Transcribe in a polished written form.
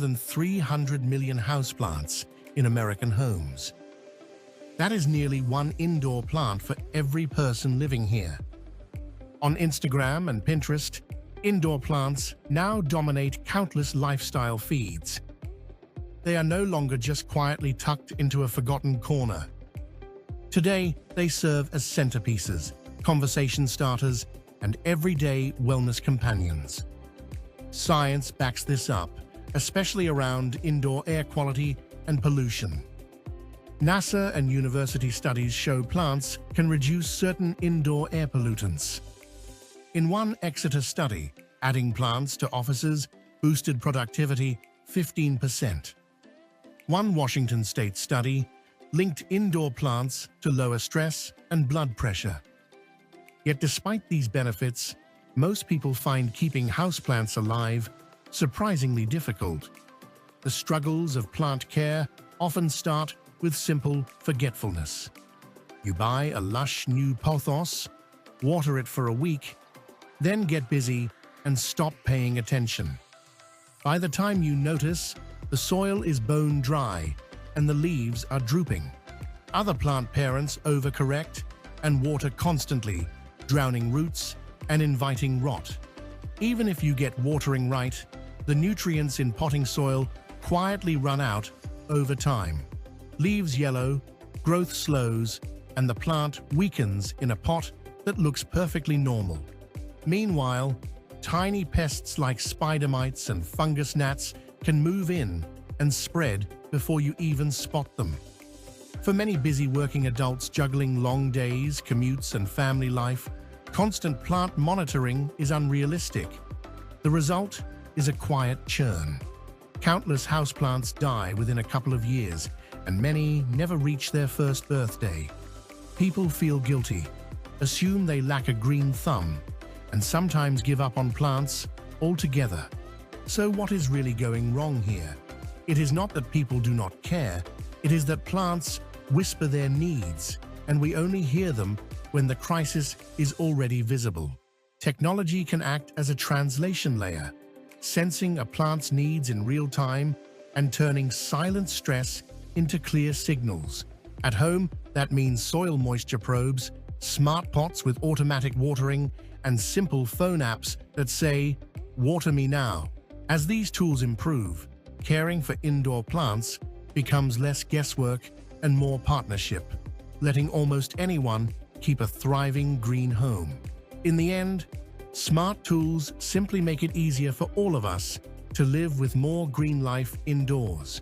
than 300 million houseplants in American homes. That is nearly one indoor plant for every person living here. On Instagram and Pinterest, indoor plants now dominate countless lifestyle feeds. They are no longer just quietly tucked into a forgotten corner. Today, they serve as centerpieces, conversation starters, and everyday wellness companions. Science backs this up, especially around indoor air quality and pollution. NASA and university studies show plants can reduce certain indoor air pollutants. In one Exeter study, adding plants to offices boosted productivity 15%. One Washington state study linked indoor plants to lower stress and blood pressure. Yet despite these benefits, most people find keeping houseplants alive surprisingly difficult. The struggles of plant care often start with simple forgetfulness. You buy a lush new pothos, water it for a week, then get busy and stop paying attention. By the time you notice, the soil is bone dry and the leaves are drooping. Other plant parents overcorrect and water constantly, drowning roots and inviting rot. Even if you get watering right, the nutrients in potting soil quietly run out over time. Leaves yellow, growth slows, and the plant weakens in a pot that looks perfectly normal. Meanwhile, tiny pests like spider mites and fungus gnats can move in and spread before you even spot them. For many busy working adults juggling long days, commutes, and family life, constant plant monitoring is unrealistic. The result is a quiet churn. Countless houseplants die within a couple of years, and many never reach their first birthday. People feel guilty, assume they lack a green thumb, and sometimes give up on plants altogether. So what is really going wrong here? It is not that people do not care, it is that plants whisper their needs, and we only hear them when the crisis is already visible. Technology can act as a translation layer, sensing a plant's needs in real time and turning silent stress into clear signals. At home, that means soil moisture probes, smart pots with automatic watering, and simple phone apps that say, "Water me now." As these tools improve, caring for indoor plants becomes less guesswork and more partnership, letting almost anyone keep a thriving green home. In the end, smart tools simply make it easier for all of us to live with more green life indoors.